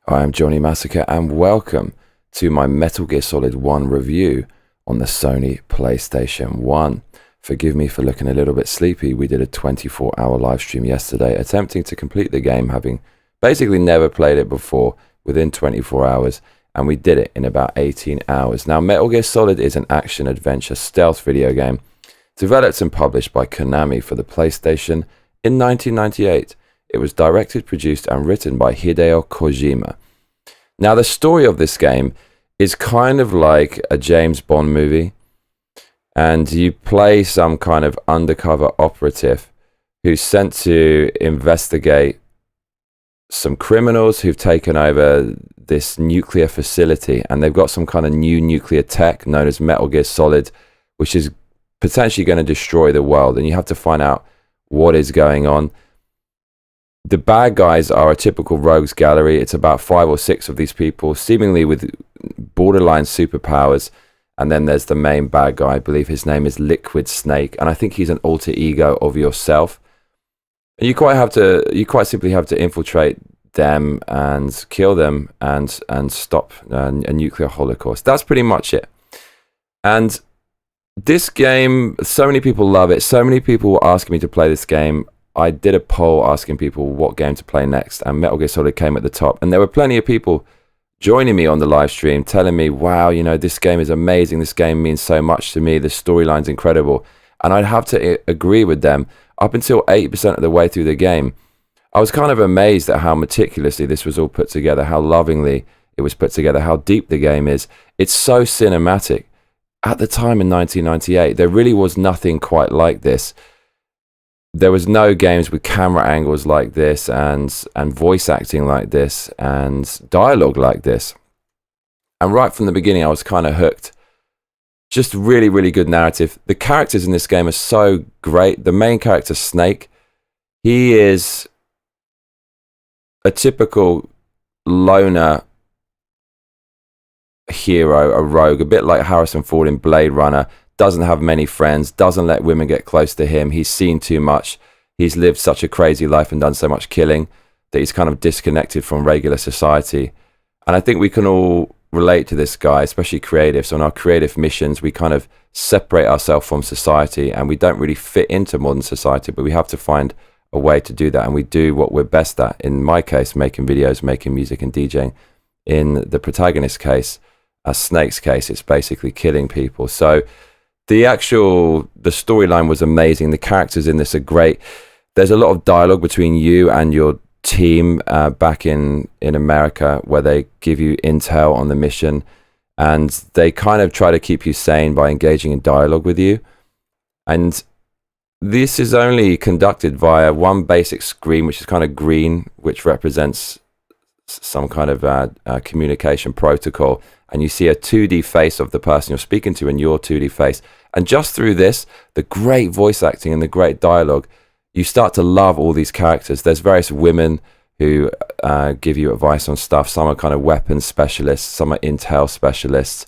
I am Johnny Massacre and welcome to my Metal Gear Solid 1 review on the Sony PlayStation 1. Forgive me for looking a little bit sleepy. We did a 24-hour live stream yesterday attempting to complete the game, having basically never played it before within 24 hours, and we did it in about 18 hours. Now, Metal Gear Solid is an action-adventure stealth video game developed and published by Konami for the PlayStation in 1998. It was directed, produced, and written by Hideo Kojima. Now, the story of this game is kind of like a James Bond movie, and you play some kind of undercover operative who's sent to investigate some criminals who've taken over this nuclear facility, and they've got some kind of new nuclear tech known as Metal Gear Solid, which is potentially going to destroy the world, and you have to find out what is going on. The bad guys are a typical rogues gallery. It's about 5 or 6 of these people, seemingly with borderline superpowers. And then there's the main bad guy. I believe his name is Liquid Snake, and I think he's an alter ego of yourself. And you quite simply have to infiltrate them and kill them and stop a nuclear holocaust. That's pretty much it. And this game, so many people love it. So many people were asking me to play this game. I did a poll asking people what game to play next, and Metal Gear Solid came at the top. And there were plenty of people joining me on the live stream, telling me, wow, you know, this game is amazing. This game means so much to me. The storyline's incredible. And I'd have to agree with them. Up until 80% of the way through the game, I was kind of amazed at how meticulously this was all put together, how lovingly it was put together, how deep the game is. It's so cinematic. At the time in 1998, there really was nothing quite like this. There was no games with camera angles like this and voice acting like this and dialogue like this. And right from the beginning, I was kind of hooked. Just really, really good narrative. The characters in this game are so great. The main character, Snake, he is a typical loner hero, a rogue, a bit like Harrison Ford in Blade Runner. Doesn't have many friends, doesn't let women get close to him. He's seen too much. He's lived such a crazy life and done so much killing that he's kind of disconnected from regular society. And I think we can all relate to this guy, especially creatives. On our creative missions, we kind of separate ourselves from society and we don't really fit into modern society, but we have to find a way to do that. And we do what we're best at. In my case, making videos, making music and DJing. In the protagonist's case, Snake's case, it's basically killing people. So the storyline was amazing. The characters in this are great. There's a lot of dialogue between you and your team back in America, where they give you intel on the mission, and they kind of try to keep you sane by engaging in dialogue with you. And this is only conducted via one basic screen, which is kind of green, which represents some kind of communication protocol. And you see a 2D face of the person you're speaking to in your 2D face. And just through this, the great voice acting and the great dialogue, you start to love all these characters. There's various women who give you advice on stuff. Some are kind of weapons specialists, some are intel specialists,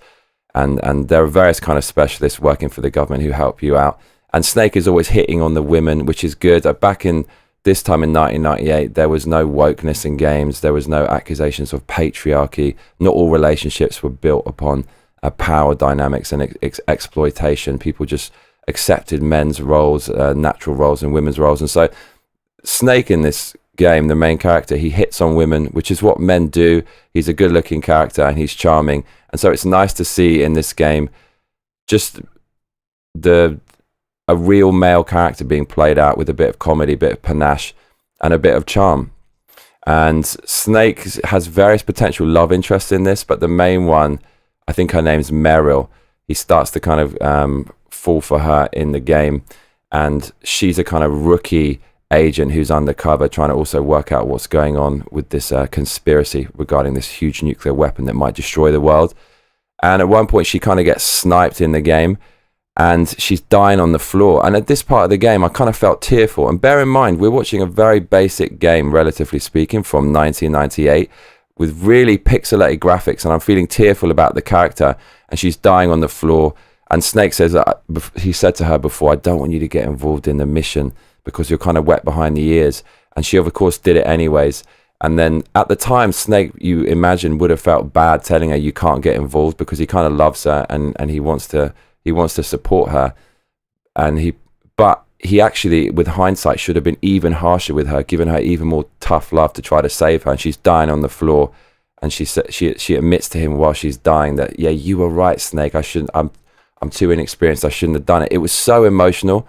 and there are various kind of specialists working for the government who help you out. And Snake is always hitting on the women, which is good. Back in this time in 1998, there was no wokeness in games. There was no accusations of patriarchy. Not all relationships were built upon power dynamics and exploitation. People just accepted men's roles, natural roles, and women's roles. And so Snake in this game, the main character, he hits on women, which is what men do. He's a good-looking character and he's charming. And so it's nice to see in this game just a real male character being played out with a bit of comedy, a bit of panache, and a bit of charm. And Snake has various potential love interests in this, but the main one, I think her name's Meryl. He starts to kind of fall for her in the game, and she's a kind of rookie agent who's undercover, trying to also work out what's going on with this conspiracy regarding this huge nuclear weapon that might destroy the world. And at one point, she kind of gets sniped in the game, and she's dying on the floor. And at this part of the game, I kind of felt tearful. And bear in mind, we're watching a very basic game, relatively speaking, from 1998, with really pixelated graphics, and I'm feeling tearful about the character, and she's dying on the floor. And Snake says, he said to her before, I don't want you to get involved in the mission because you're kind of wet behind the ears. And she, of course, did it anyways. And then at the time, Snake, you imagine, would have felt bad telling her you can't get involved because he kind of loves her and he wants to support her. But he actually, with hindsight, should have been even harsher with her, giving her even more tough love to try to save her. And she's dying on the floor, and she admits to him while she's dying that, yeah, you were right, Snake. I'm too inexperienced. I shouldn't have done it. It was so emotional,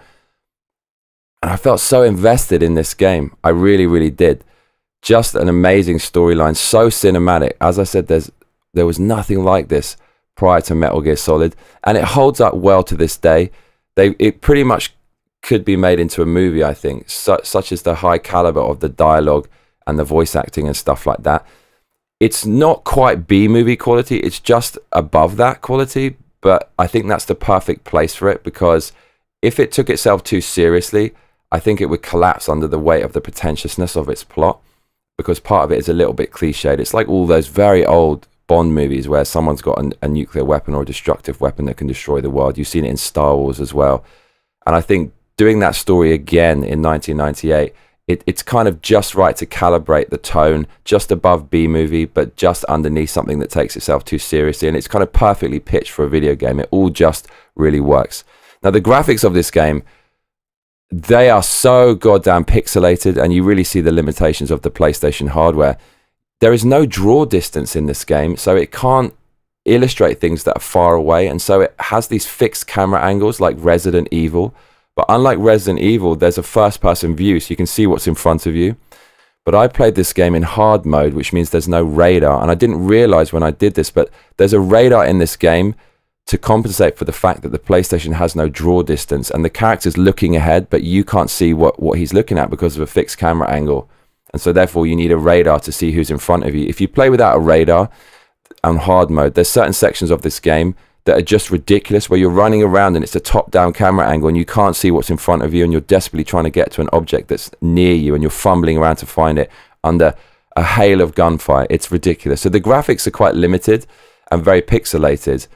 and I felt so invested in this game. I really, really did. Just an amazing storyline, so cinematic. As I said, there was nothing like this prior to Metal Gear Solid, and it holds up well to this day. It pretty much could be made into a movie, I think, such as the high caliber of the dialogue and the voice acting and stuff like that. It's not quite B-movie quality, it's just above that quality, but I think that's the perfect place for it, because if it took itself too seriously, I think it would collapse under the weight of the pretentiousness of its plot, because part of it is a little bit cliched. It's like all those very old Bond movies where someone's got a nuclear weapon or a destructive weapon that can destroy the world. You've seen it in Star Wars as well. And I think doing that story again in 1998, it's kind of just right to calibrate the tone, just above B-movie, but just underneath something that takes itself too seriously. And it's kind of perfectly pitched for a video game. It all just really works. Now, the graphics of this game, they are so goddamn pixelated, and you really see the limitations of the PlayStation hardware. There is no draw distance in this game, so it can't illustrate things that are far away, and so it has these fixed camera angles like Resident Evil. But unlike Resident Evil, there's a first-person view, so you can see what's in front of you. But I played this game in hard mode, which means there's no radar, and I didn't realize when I did this, but there's a radar in this game to compensate for the fact that the PlayStation has no draw distance, and the character's looking ahead, but you can't see what he's looking at because of a fixed camera angle. And so therefore you need a radar to see who's in front of you. If you play without a radar on hard mode, there's certain sections of this game that are just ridiculous, where you're running around and it's a top-down camera angle and you can't see what's in front of you, and you're desperately trying to get to an object that's near you, and you're fumbling around to find it under a hail of gunfire. It's ridiculous. So the graphics are quite limited and very pixelated,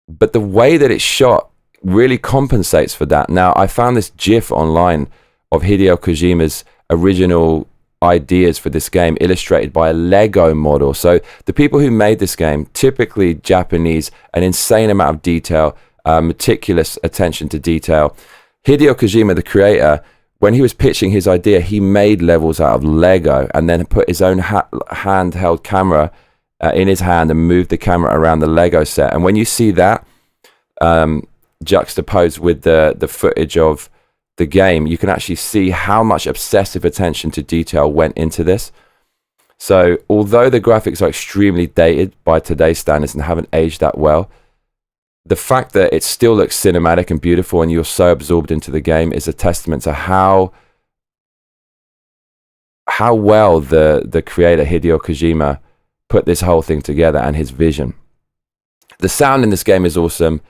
but the way that it's shot really compensates for that. Now, I found this GIF online of Hideo Kojima's original ideas for this game illustrated by a Lego model. So the people who made this game, typically Japanese, an insane amount of detail, meticulous attention to detail. Hideo Kojima, the creator, when he was pitching his idea, he made levels out of Lego and then put his own handheld camera in his hand and moved the camera around the Lego set. And when you see that juxtaposed with the footage of the game, you can actually see how much obsessive attention to detail went into this. So although the graphics are extremely dated by today's standards and haven't aged that well, the fact that it still looks cinematic and beautiful and you're so absorbed into the game is a testament to how well the creator Hideo Kojima put this whole thing together and his vision. The sound in this game is awesome.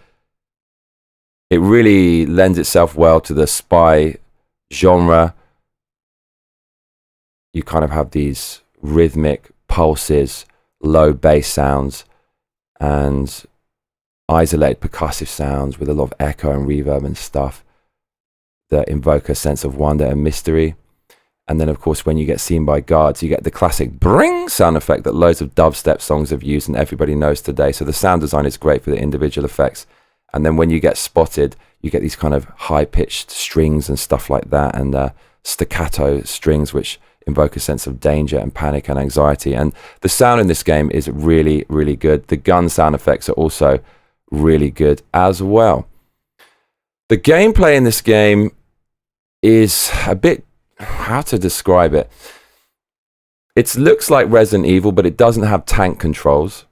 It really lends itself well to the spy genre. You kind of have these rhythmic pulses, low bass sounds, and isolated percussive sounds with a lot of echo and reverb and stuff that invoke a sense of wonder and mystery. And then, of course, when you get seen by guards, you get the classic bring sound effect that loads of dubstep songs have used and everybody knows today. So the sound design is great for the individual effects. And then when you get spotted, you get these kind of high-pitched strings and stuff like that, and staccato strings which invoke a sense of danger and panic and anxiety. And the sound in this game is really, really good. The gun sound effects are also really good as well. The gameplay in this game is a bit, how to describe it? It looks like Resident Evil, but it doesn't have tank controls.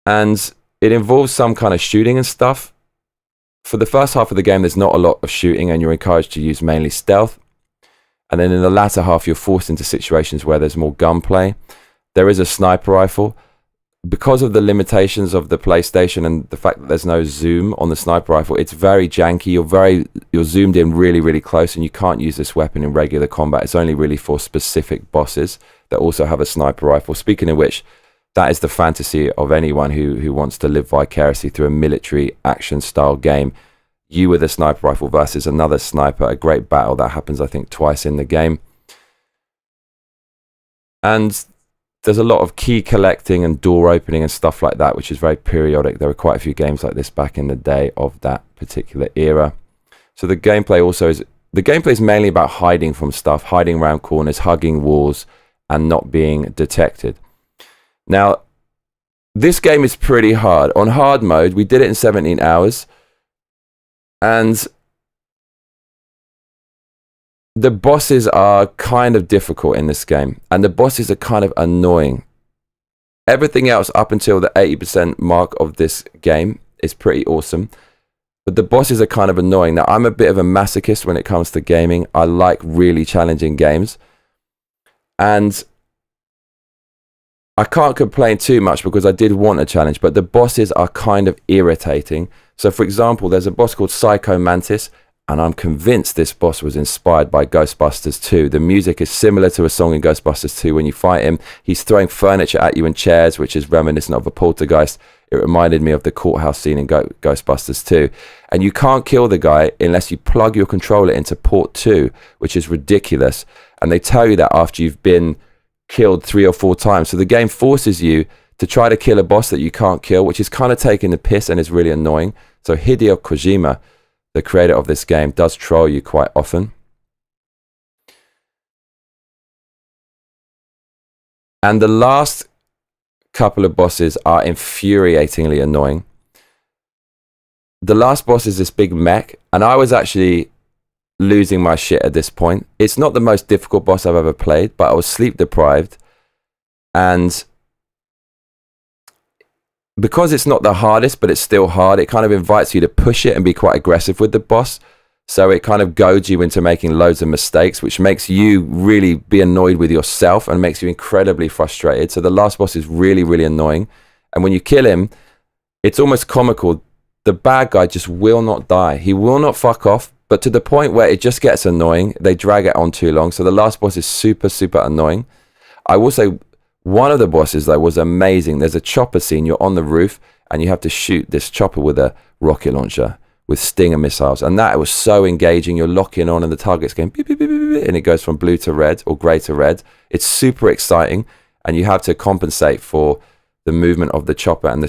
And it involves some kind of shooting and stuff. For the first half of the game, there's not a lot of shooting and you're encouraged to use mainly stealth. And then in the latter half, you're forced into situations where there's more gunplay. There is a sniper rifle. Because of the limitations of the PlayStation and the fact that there's no zoom on the sniper rifle, it's very janky. You're zoomed in really, really close, and you can't use this weapon in regular combat. It's only really for specific bosses that also have a sniper rifle. Speaking of which, that is the fantasy of anyone who wants to live vicariously through a military action style game. You with a sniper rifle versus another sniper, a great battle that happens, I think, twice in the game. And there's a lot of key collecting and door opening and stuff like that, which is very periodic. There were quite a few games like this back in the day of that particular era. So the gameplay is mainly about hiding from stuff, hiding around corners, hugging walls, and not being detected. Now, this game is pretty hard. On hard mode, we did it in 17 hours. And the bosses are kind of difficult in this game. And the bosses are kind of annoying. Everything else up until the 80% mark of this game is pretty awesome. But the bosses are kind of annoying. Now, I'm a bit of a masochist when it comes to gaming. I like really challenging games. And I can't complain too much because I did want a challenge, but the bosses are kind of irritating. So, for example, there's a boss called Psycho Mantis, and I'm convinced this boss was inspired by Ghostbusters 2. The music is similar to a song in Ghostbusters 2. When you fight him, he's throwing furniture at you and chairs, which is reminiscent of a poltergeist. It reminded me of the courthouse scene in Ghostbusters 2. And you can't kill the guy unless you plug your controller into port 2, which is ridiculous. And they tell you that after you've been killed 3 or 4 times. So the game forces you to try to kill a boss that you can't kill, which is kind of taking the piss and is really annoying. So Hideo Kojima, the creator of this game, does troll you quite often. And the last couple of bosses are infuriatingly annoying. The last boss is this big mech, and I was actually losing my shit at this point. It's not the most difficult boss I've ever played, but I was sleep deprived, and because it's not the hardest, but it's still hard, it kind of invites you to push it and be quite aggressive with the boss. So it kind of goads you into making loads of mistakes, which makes you really be annoyed with yourself and makes you incredibly frustrated. So the last boss is really, really annoying. And when you kill him, it's almost comical. The bad guy just will not die. He will not fuck off, but to the point where it just gets annoying. They drag it on too long. So the last boss is super, super annoying. I will say one of the bosses, though, was amazing. There's a chopper scene. You're on the roof and you have to shoot this chopper with a rocket launcher with Stinger missiles, and that was so engaging. You're locking on and the target's going beep, beep, beep, beep, beep, and it goes from blue to red or grey to red. It's super exciting, and you have to compensate for the movement of the chopper and the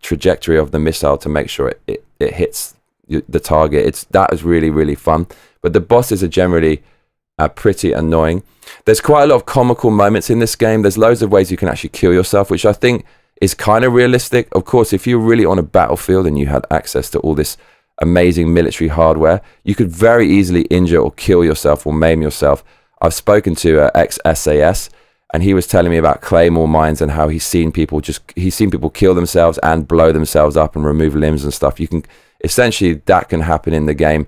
trajectory of the missile to make sure it hits the target. That was really, really fun. But the bosses are generally pretty annoying. There's quite a lot of comical moments in this game. There's loads of ways you can actually kill yourself, which I think is kind of realistic. Of course, if you're really on a battlefield and you had access to all this amazing military hardware, you could very easily injure or kill yourself or maim yourself. I've spoken to ex-SAS, and he was telling me about claymore mines and how he's seen people kill themselves and blow themselves up and remove limbs and stuff. You can essentially, that can happen in the game.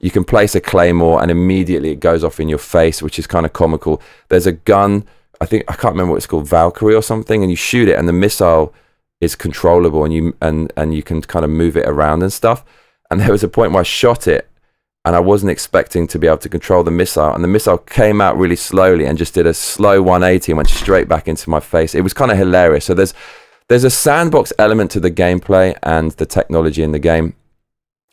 You can place a claymore and immediately it goes off in your face, which is kind of comical. There's a gun, I can't remember what it's called, Valkyrie or something, and you shoot it and the missile is controllable and you can kind of move it around and stuff. And there was a point where I shot it and I wasn't expecting to be able to control the missile, and the missile came out really slowly and just did a slow 180 and went straight back into my face. It was kind of hilarious. So there's a sandbox element to the gameplay and the technology in the game.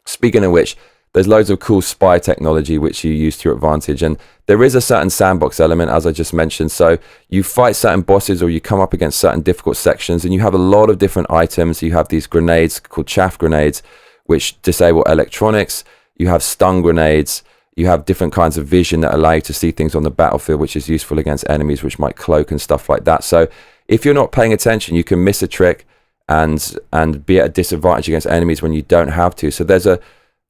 Speaking of which, there's loads of cool spy technology which you use to your advantage, and there is a certain sandbox element, as I just mentioned. So you fight certain bosses or you come up against certain difficult sections, and you have a lot of different items. You have these grenades called chaff grenades, which disable electronics. You have stun grenades. You have different kinds of vision that allow you to see things on the battlefield, which is useful against enemies, which might cloak and stuff like that. So if you're not paying attention, you can miss a trick and be at a disadvantage against enemies when you don't have to. So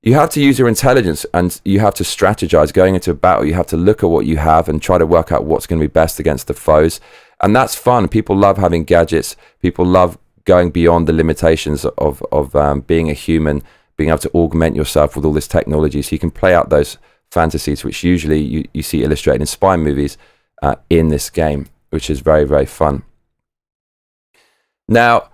you have to use your intelligence and you have to strategize going into a battle. You have to look at what you have and try to work out what's going to be best against the foes. And that's fun. People love having gadgets. People love going beyond the limitations of being a human, being able to augment yourself with all this technology. So you can play out those fantasies, which usually you see illustrated in spy movies in this game, which is very, very fun. Now,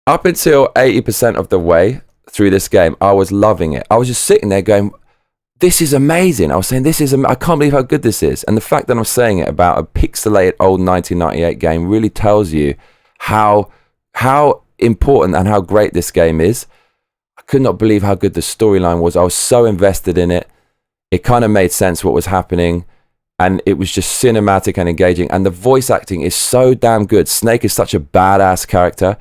up until 80% of the way through this game, I was loving it. I was just sitting there going, this is amazing. I was saying, I can't believe how good this is. And the fact that I'm saying it about a pixelated old 1998 game really tells you how important and how great this game is. I could not believe how good the storyline was. I was so invested in it. It kind of made sense what was happening. and it was just cinematic and engaging. And the voice acting is so damn good. Snake is such a badass character.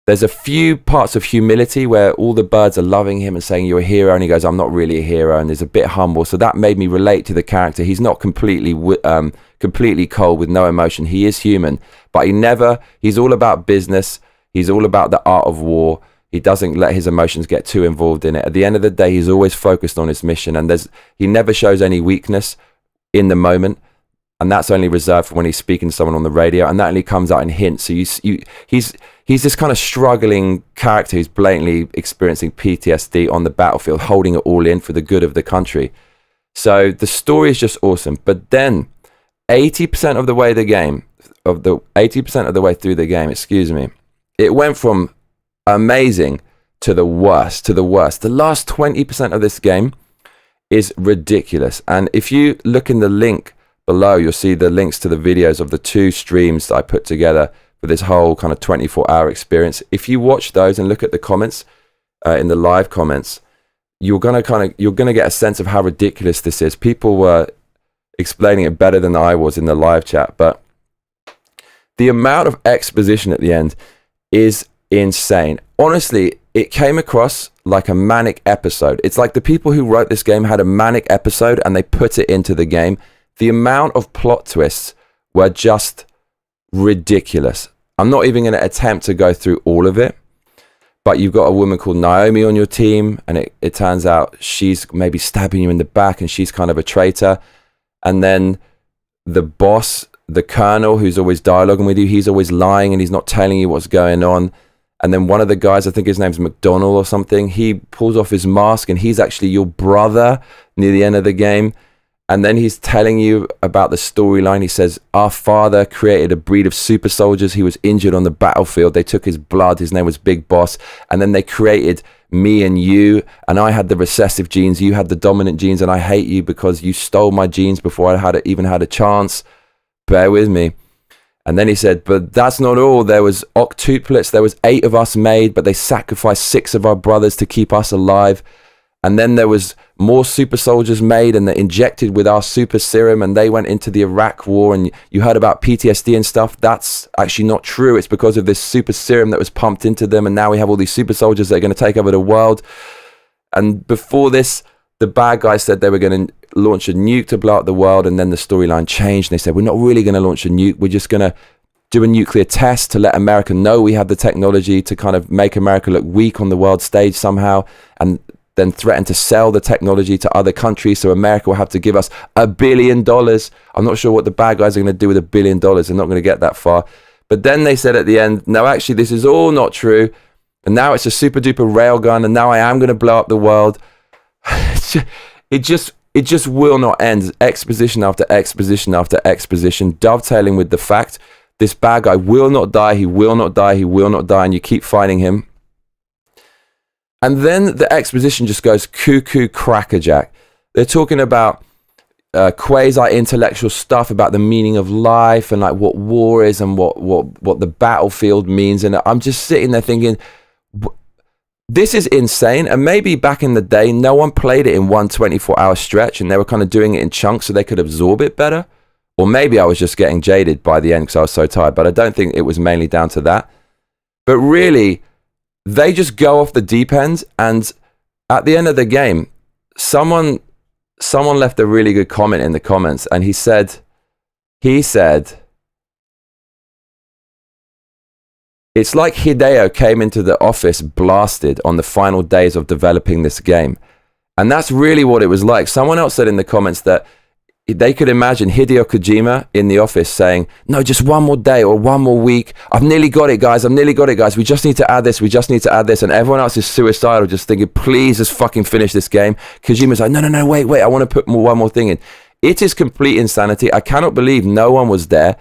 There's a few parts of humility where all the birds are loving him and saying, you're a hero. And he goes, I'm not really a hero. And there's a bit humble. So that made me relate to the character. He's not completely cold with no emotion. He is human, but he's all about business. He's all about the art of war. He doesn't let his emotions get too involved in it. At the end of the day, he's always focused on his mission. And he never shows any weakness in the moment. And that's only reserved for when he's speaking to someone on the radio. And that only comes out in hints. So he's this kind of struggling character who's blatantly experiencing PTSD on the battlefield, holding it all in for the good of the country. So the story is just awesome. But then 80% of the way through the game, it went from amazing to the worst. The last 20% of this game is ridiculous. And if you look in the link below, you'll see the links to the videos of the 2 streams that I put together for this whole kind of 24-hour experience. If you watch those and look at the comments, in the live comments, you're gonna get a sense of how ridiculous this is. People were explaining it better than I was in the live chat, but the amount of exposition at the end is insane. Honestly, it came across like a manic episode. It's like the people who wrote this game had a manic episode and they put it into the game. The amount of plot twists were just ridiculous. I'm not even going to attempt to go through all of it, but you've got a woman called Naomi on your team, and it turns out she's maybe stabbing you in the back and she's kind of a traitor. And then the boss, the colonel who's always dialoguing with you, he's always lying and he's not telling you what's going on. And then one of the guys, I think his name's McDonald or something, he pulls off his mask and he's actually your brother near the end of the game. And then he's telling you about the storyline. He says, our father created a breed of super soldiers. He was injured on the battlefield. They took his blood. His name was Big Boss. And then they created me and you. And I had the recessive genes. You had the dominant genes. And I hate you because you stole my genes before I even had a chance. Bear with me. And then he said, but that's not all. There was octuplets. There was 8 of us made, but they sacrificed 6 of our brothers to keep us alive. And then there was more super soldiers made and they injected with our super serum and they went into the Iraq war, and you heard about PTSD and stuff. That's actually not true. It's because of this super serum that was pumped into them, and now we have all these super soldiers that are going to take over the world. And before this, the bad guys said they were going to launch a nuke to blow up the world, and then the storyline changed and they said, we're not really going to launch a nuke. We're just going to do a nuclear test to let America know we have the technology to kind of make America look weak on the world stage somehow, and then threaten to sell the technology to other countries, so America will have to give us $1 billion. I'm not sure what the bad guys are going to do with $1 billion. They're not going to get that far. But then they said at the end, no, actually, this is all not true. And now it's a super duper railgun, and now I am going to blow up the world. It just will not end. Exposition after exposition after exposition, dovetailing with the fact this bad guy will not die. He will not die. He will not die. And you keep fighting him. And then the exposition just goes cuckoo crackerjack. They're talking about quasi-intellectual stuff about the meaning of life and like what war is and what the battlefield means. And I'm just sitting there thinking, this is insane. And maybe back in the day, no one played it in one 24-hour stretch and they were kind of doing it in chunks so they could absorb it better. Or maybe I was just getting jaded by the end because I was so tired. But I don't think it was mainly down to that. But really, they just go off the deep end, and at the end of the game, someone left a really good comment in the comments, and he said, it's like Hideo came into the office blasted on the final days of developing this game. And that's really what it was like. Someone else said in the comments that they could imagine Hideo Kojima in the office saying, no, just one more day or one more week. I've nearly got it, guys. We just need to add this. And everyone else is suicidal, just thinking, please just fucking finish this game. Kojima's like, no, wait. I want to put one more thing in. It is complete insanity. I cannot believe no one was there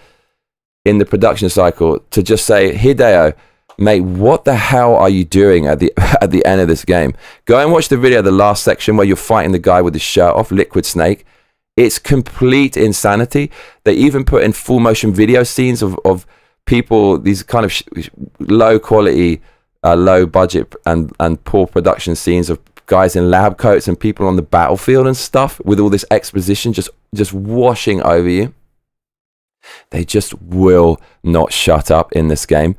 in the production cycle to just say, Hideo, mate, what the hell are you doing at the end of this game? Go and watch the video, the last section where you're fighting the guy with his shirt off, Liquid Snake. It's complete insanity. They even put in full motion video scenes of people, these kind of low quality, low budget and poor production scenes of guys in lab coats and people on the battlefield and stuff with all this exposition just washing over you. They just will not shut up in this game.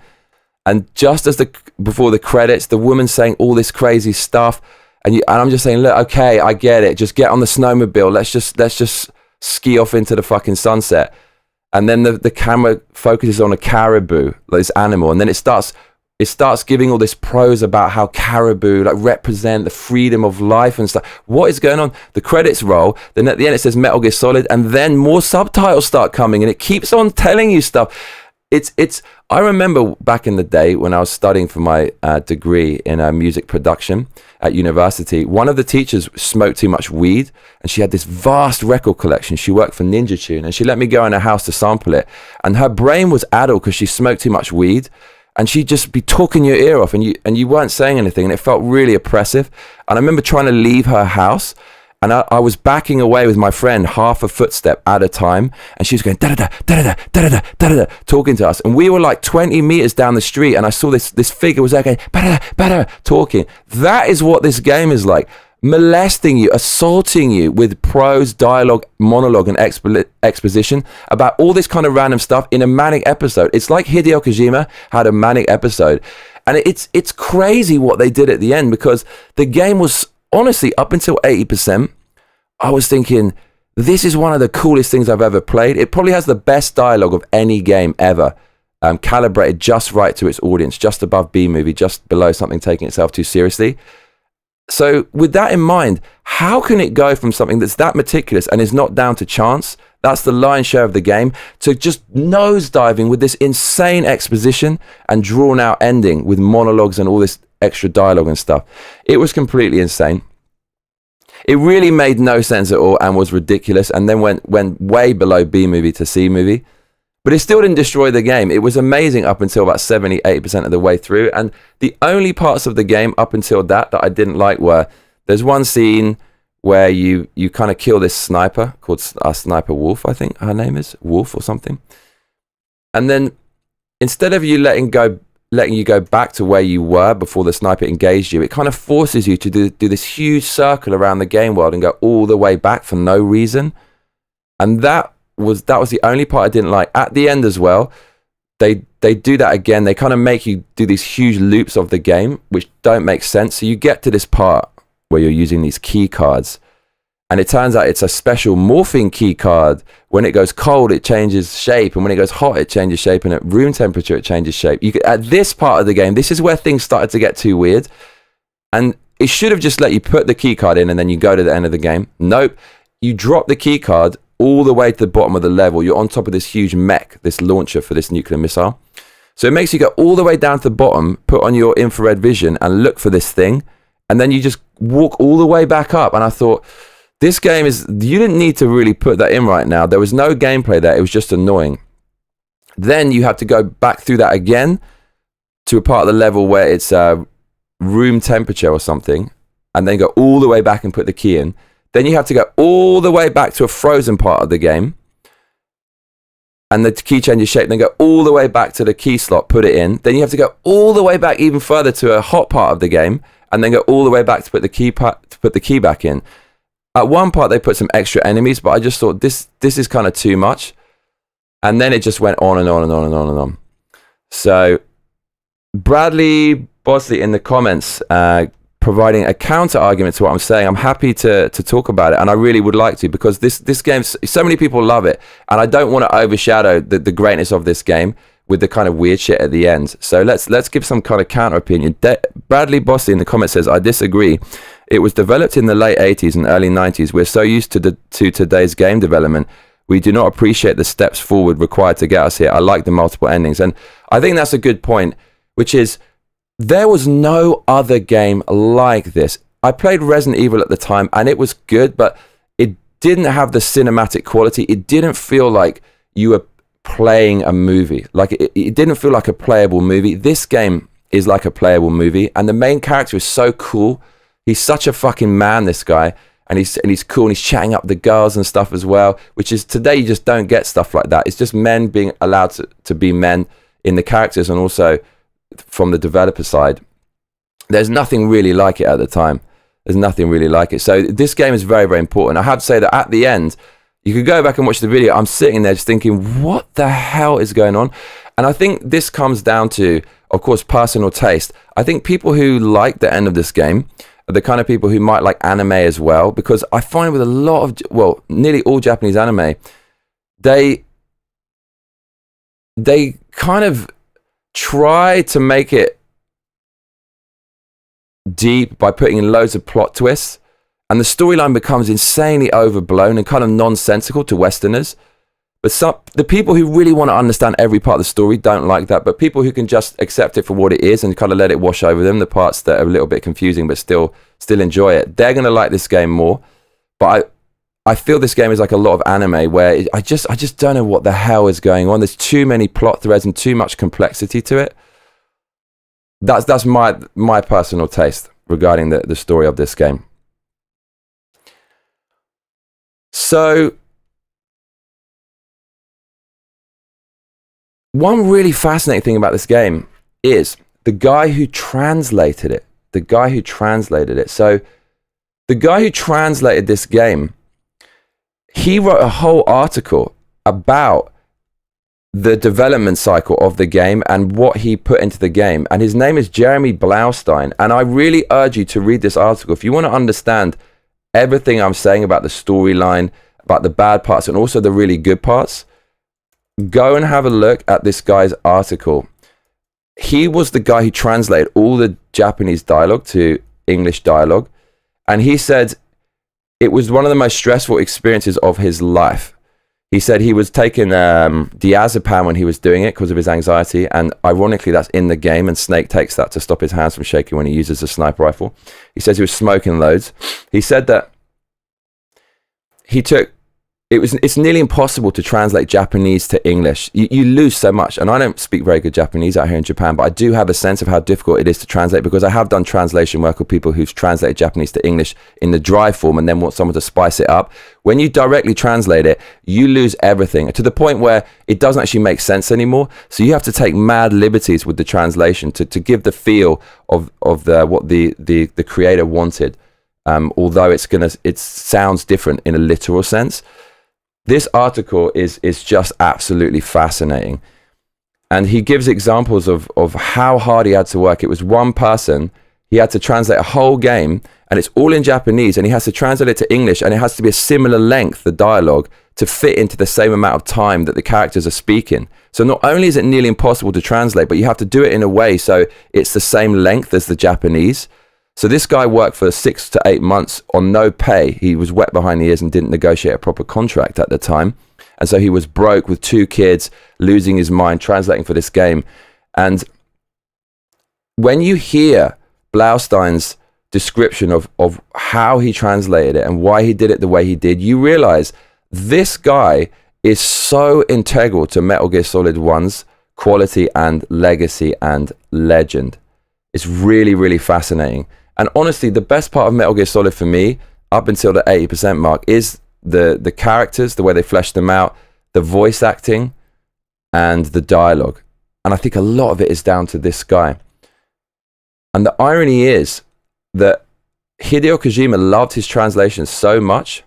And just as before the credits, the woman saying all this crazy stuff, and I'm just saying, look, okay, I get it. Just get on the snowmobile. Let's just ski off into the fucking sunset. And then the camera focuses on a caribou, like this animal, and then it starts giving all this prose about how caribou like represent the freedom of life and stuff. What is going on? The credits roll, then at the end it says Metal Gear Solid, and then more subtitles start coming, and it keeps on telling you stuff. I remember back in the day when I was studying for my degree in music production at university, one of the teachers smoked too much weed, and she had this vast record collection. She worked for Ninja Tune, and she let me go in her house to sample it. And her brain was addled because she smoked too much weed, and she'd just be talking your ear off, and you weren't saying anything, and it felt really oppressive. And I remember trying to leave her house, and I was backing away with my friend half a footstep at a time, and she was going da da da da da da da da, talking to us, and we were like 20 meters down the street, and I saw this figure was there going ba-da, talking. That is what this game is like, molesting you, assaulting you with prose, dialogue, monologue, and exposition about all this kind of random stuff in a manic episode. It's like Hideo Kojima had a manic episode, and it's crazy what they did at the end, because the game was, honestly, up until 80%, I was thinking, this is one of the coolest things I've ever played. It probably has the best dialogue of any game ever, calibrated just right to its audience, just above B-movie, just below something taking itself too seriously. So with that in mind, how can it go from something that's that meticulous and is not down to chance, that's the lion's share of the game, to just nosediving with this insane exposition and drawn out ending with monologues and all this extra dialogue and stuff? It was completely insane. It really made no sense at all and was ridiculous, and then went way below B movie to C movie. But it still didn't destroy the game. It was amazing up until about 70-80% of the way through, and the only parts of the game up until that I didn't like were, there's one scene where you kind of kill this sniper called Sniper Wolf, I think her name is, Wolf or something. And then instead of letting you go back to where you were before the sniper engaged you, it kind of forces you to do this huge circle around the game world and go all the way back for no reason. And that was the only part I didn't like. At the end as well, they do that again. They kind of make you do these huge loops of the game, which don't make sense. So you get to this part where you're using these key cards, and it turns out it's a special morphing key card. When it goes cold, it changes shape, and when it goes hot, it changes shape, and at room temperature, it changes shape. At this part of the game, this is where things started to get too weird, and it should have just let you put the key card in, and then you go to the end of the game. Nope. You drop the key card all the way to the bottom of the level. You're on top of this huge mech, this launcher for this nuclear missile. So it makes you go all the way down to the bottom, put on your infrared vision, and look for this thing, and then you just walk all the way back up. And I thought, this game you didn't need to really put that in right now. There was no gameplay there. It was just annoying. Then you have to go back through that again to a part of the level where it's room temperature or something, and then go all the way back and put the key in. Then you have to go all the way back to a frozen part of the game, and the key changes shape, then go all the way back to the key slot, put it in. Then you have to go all the way back even further to a hot part of the game, and then go all the way back to put the key back in. At one part, they put some extra enemies, but I just thought this is kind of too much. And then it just went on and on and on and on and on. So Bradley Bosley in the comments providing a counter argument to what I'm saying. I'm happy to talk about it, and I really would like to, because this game, so many people love it, and I don't want to overshadow the greatness of this game with the kind of weird shit at the end. So let's give some kind of counter opinion. Bradley Bosley in the comments says, I disagree. It was developed in the late 80s and early 90s. We're so used to today's game development, we do not appreciate the steps forward required to get us here. I like the multiple endings. And I think that's a good point, which is, there was no other game like this. I played Resident Evil at the time, and it was good, but it didn't have the cinematic quality. It didn't feel like you were playing a movie. Like it didn't feel like a playable movie. This game is like a playable movie, and the main character is so cool. He's such a fucking man, this guy, and he's cool, and he's chatting up the girls and stuff as well, which is, today you just don't get stuff like that. It's just men being allowed to be men in the characters, and also from the developer side, there's nothing really like it at the time. There's nothing really like it. So this game is very, very important. I have to say that at the end, you could go back and watch the video. I'm sitting there just thinking, what the hell is going on? And I think this comes down to, of course, personal taste. I think people who like the end of this game are the kind of people who might like anime as well, because I find with a lot of, well, nearly all Japanese anime, they kind of try to make it deep by putting in loads of plot twists, and the storyline becomes insanely overblown and kind of nonsensical to Westerners. But the people who really want to understand every part of the story don't like that. But people who can just accept it for what it is and kind of let it wash over them, the parts that are a little bit confusing but still enjoy it, they're going to like this game more. But I feel this game is like a lot of anime where I just don't know what the hell is going on. There's too many plot threads and too much complexity to it. That's my personal taste regarding the story of this game. So one really fascinating thing about this game is the guy who translated it. So the guy who translated this game, he wrote a whole article about the development cycle of the game and what he put into the game. And his name is Jeremy Blaustein. And I really urge you to read this article. If you want to understand everything I'm saying about the storyline, about the bad parts, and also the really good parts, go and have a look at this guy's article. He was the guy who translated all the Japanese dialogue to English dialogue. And he said it was one of the most stressful experiences of his life. He said he was taking diazepam when he was doing it because of his anxiety. And ironically, that's in the game. And Snake takes that to stop his hands from shaking when he uses a sniper rifle. He says he was smoking loads. He said that it's nearly impossible to translate Japanese to English. You lose so much. And I don't speak very good Japanese out here in Japan, but I do have a sense of how difficult it is to translate, because I have done translation work with people who've translated Japanese to English in the dry form and then want someone to spice it up. When you directly translate it, you lose everything to the point where it doesn't actually make sense anymore. So you have to take mad liberties with the translation to give the feel of what the creator wanted. Although it sounds different in a literal sense. This article is just absolutely fascinating. And he gives examples of how hard he had to work. It was one person. He had to translate a whole game, and it's all in Japanese, and he has to translate it to English, and it has to be a similar length, the dialogue, to fit into the same amount of time that the characters are speaking. So not only is it nearly impossible to translate, but you have to do it in a way so it's the same length as the Japanese. So this guy worked for 6 to 8 months on no pay. He was wet behind the ears and didn't negotiate a proper contract at the time. And so he was broke with 2 kids, losing his mind, translating for this game. And when you hear Blaustein's description of how he translated it and why he did it the way he did, you realize this guy is so integral to Metal Gear Solid 1's quality and legacy and legend. It's really, really fascinating. And honestly, the best part of Metal Gear Solid for me, up until the 80% mark, is the characters, the way they flesh them out, the voice acting, and the dialogue. And I think a lot of it is down to this guy. And the irony is that Hideo Kojima loved his translation so much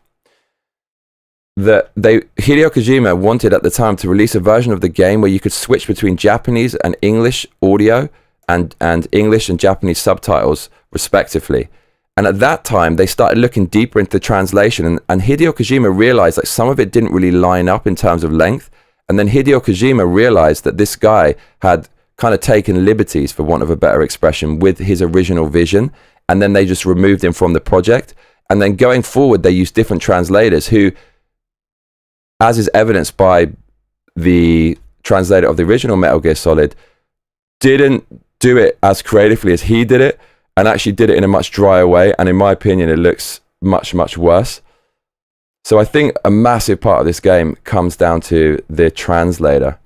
that Hideo Kojima wanted at the time to release a version of the game where you could switch between Japanese and English audio and English and Japanese subtitles respectively. And at that time they started looking deeper into the translation, and Hideo Kojima realized that some of it didn't really line up in terms of length. And then Hideo Kojima realized that this guy had kind of taken liberties, for want of a better expression, with his original vision, and then they just removed him from the project. And then going forward they used different translators who, as is evidenced by the translator of the original Metal Gear Solid, didn't do it as creatively as he did it, and actually did it in a much drier way. And in my opinion, it looks much, much worse. So I think a massive part of this game comes down to the translator,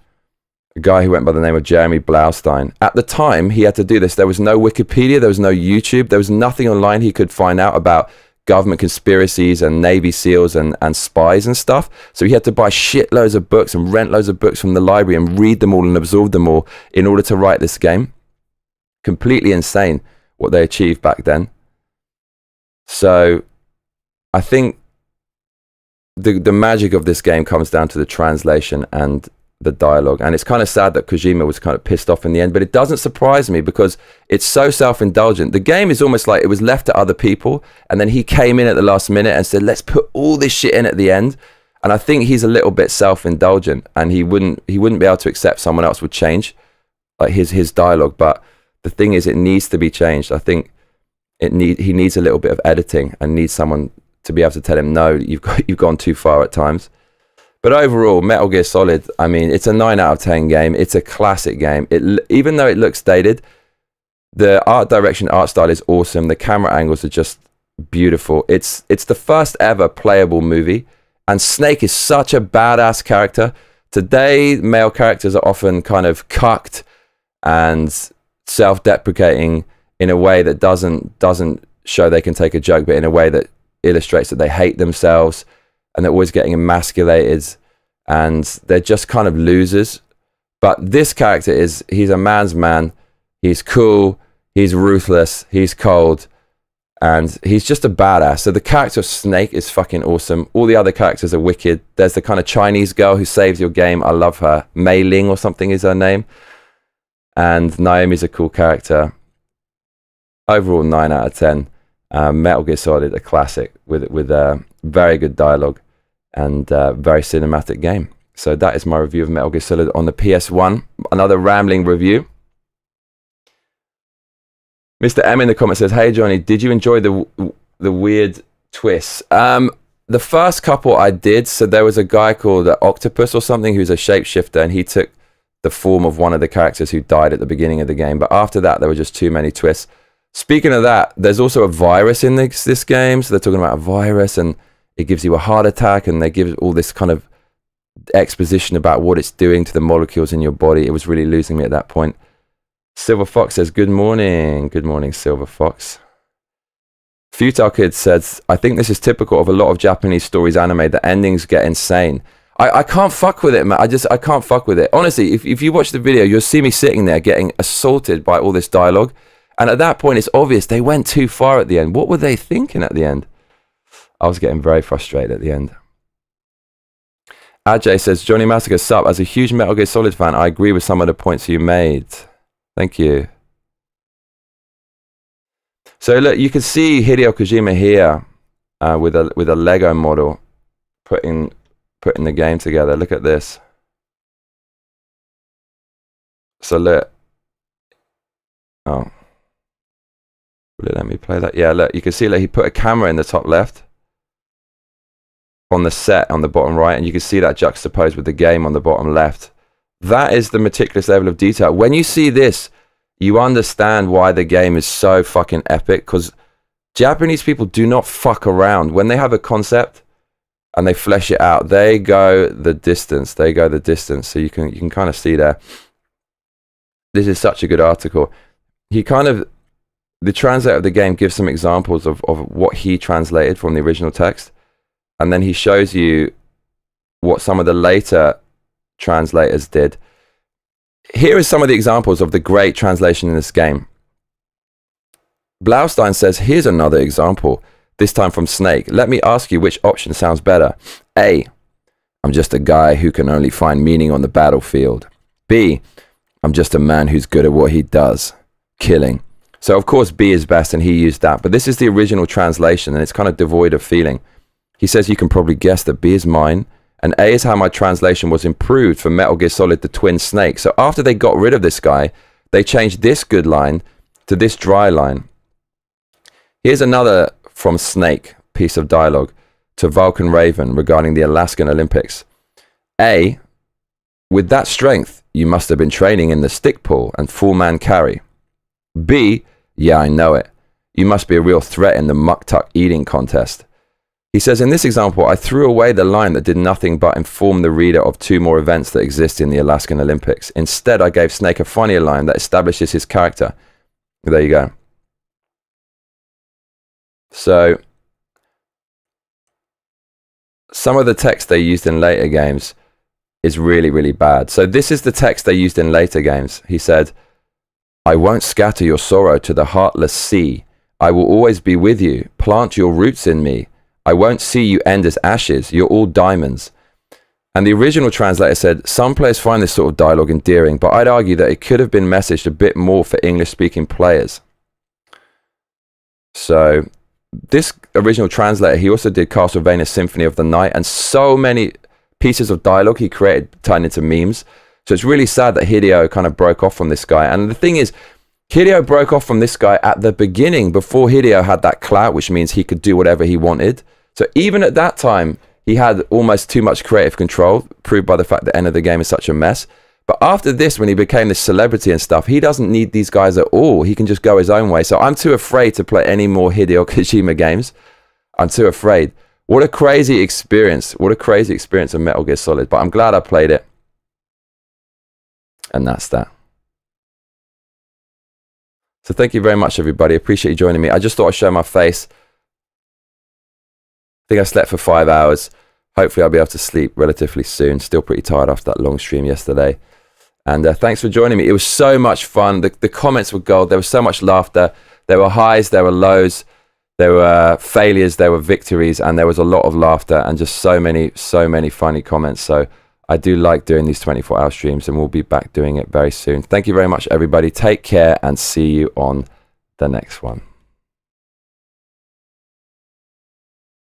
a guy who went by the name of Jeremy Blaustein. At the time he had to do this, there was no Wikipedia, there was no YouTube, there was nothing online he could find out about government conspiracies and Navy SEALs and spies and stuff. So he had to buy shitloads of books and rent loads of books from the library and read them all and absorb them all in order to write this game. Completely insane what they achieved back then. So I think the magic of this game comes down to the translation and the dialogue. And it's kind of sad that Kojima was kind of pissed off in the end, but it doesn't surprise me because it's so self-indulgent. The game is almost like it was left to other people, and then he came in at the last minute and said, let's put all this shit in at the end. And I think he's a little bit self-indulgent, and he wouldn't be able to accept someone else would change like his dialogue. But the thing is, it needs to be changed. I think he needs a little bit of editing and needs someone to be able to tell him, no, you've gone too far at times. But overall, Metal Gear Solid, I mean, it's a 9 out of 10 game. It's a classic game. Even though it looks dated, the art direction, art style is awesome. The camera angles are just beautiful. It's the first ever playable movie, and Snake is such a badass character. Today, male characters are often kind of cucked and self-deprecating in a way that doesn't show they can take a joke, but in a way that illustrates that they hate themselves, and they're always getting emasculated, and they're just kind of losers. But this character he's a man's man. He's cool, he's ruthless, he's cold, and he's just a badass. So the character of Snake is fucking awesome. All the other characters are wicked. There's the kind of Chinese girl who saves your game. I love her. Mei Ling or something is her name. And Naomi's a cool character. Overall, 9 out of 10. Metal Gear Solid, a classic with very good dialogue and very cinematic game. So that is my review of Metal Gear Solid on the PS1. Another rambling review. Mr. M in the comments says, hey Johnny, did you enjoy the weird twists? The first couple I did. So there was a guy called Octopus or something who's a shapeshifter, and he took the form of one of the characters who died at the beginning of the game. But after that, there were just too many twists. Speaking of that, there's also a virus in this game. So they're talking about a virus, and it gives you a heart attack, and they give all this kind of exposition about what it's doing to the molecules in your body. It was really losing me at that point. Silver Fox says, good morning. Good morning, Silver Fox. Futile Kid says, I think this is typical of a lot of Japanese stories anime. The endings get insane. I can't fuck with it, man. I can't fuck with it. Honestly, if you watch the video, you'll see me sitting there getting assaulted by all this dialogue. And at that point, it's obvious they went too far at the end. What were they thinking at the end? I was getting very frustrated at the end. Ajay says, Johnny Massacre, sup? As a huge Metal Gear Solid fan, I agree with some of the points you made. Thank you. So look, you can see Hideo Kojima here with a Lego model putting the game together. Look at this. So look. Oh. Will it let me play that? Yeah, look, you can see he put a camera in the top left on the set on the bottom right, and you can see that juxtaposed with the game on the bottom left. That is the meticulous level of detail. When you see this, you understand why the game is so fucking epic, because Japanese people do not fuck around. When they have a concept and they flesh it out, they go the distance. They go the distance. So you can kind of see there. This is such a good article. The translator of the game gives some examples of what he translated from the original text, and then he shows you what some of the later translators did. Here are some of the examples of the great translation in this game. Blaustein says, here's another example, this time from Snake. Let me ask you which option sounds better. A, I'm just a guy who can only find meaning on the battlefield. B, I'm just a man who's good at what he does, killing. So of course B is best, and he used that, but this is the original translation, and it's kind of devoid of feeling. He says, you can probably guess that B is mine, and A is how my translation was improved for Metal Gear Solid: The Twin Snake. So after they got rid of this guy, they changed this good line to this dry line. Here's another from Snake piece of dialogue to Vulcan Raven regarding the Alaskan Olympics. A, with that strength, you must have been training in the stick pull and full man carry. B, yeah, I know it. You must be a real threat in the muck-tuck eating contest. He says, in this example, I threw away the line that did nothing but inform the reader of 2 more events that exist in the Alaskan Olympics. Instead, I gave Snake a funnier line that establishes his character. There you go. So, some of the text they used in later games is really, really bad. So this is the text they used in later games. He said, I won't scatter your sorrow to the heartless sea. I will always be with you. Plant your roots in me. I won't see you end as ashes. You're all diamonds. And the original translator said, some players find this sort of dialogue endearing, but I'd argue that it could have been messaged a bit more for English-speaking players. So this original translator, he also did Castlevania Symphony of the Night, and so many pieces of dialogue he created turned into memes. So it's really sad that Hideo kind of broke off from this guy. And the thing is, Hideo broke off from this guy at the beginning, before Hideo had that clout, which means he could do whatever he wanted. So even at that time, he had almost too much creative control, proved by the fact that the end of the game is such a mess. But after this, when he became this celebrity and stuff, he doesn't need these guys at all. He can just go his own way. So I'm too afraid to play any more Hideo Kojima games. I'm too afraid. What a crazy experience. What a crazy experience of Metal Gear Solid. But I'm glad I played it. And that's that. So thank you very much, everybody. Appreciate you joining me. I just thought I'd show my face. I think I slept for 5 hours. Hopefully I'll be able to sleep relatively soon. Still pretty tired after that long stream yesterday. And thanks for joining me. It was so much fun. The comments were gold. There was so much laughter. There were highs, there were lows, there were failures, there were victories, and there was a lot of laughter and just so many funny comments. So I do like doing these 24-hour streams, and we'll be back doing it very soon. Thank you very much, everybody. Take care and see you on the next one.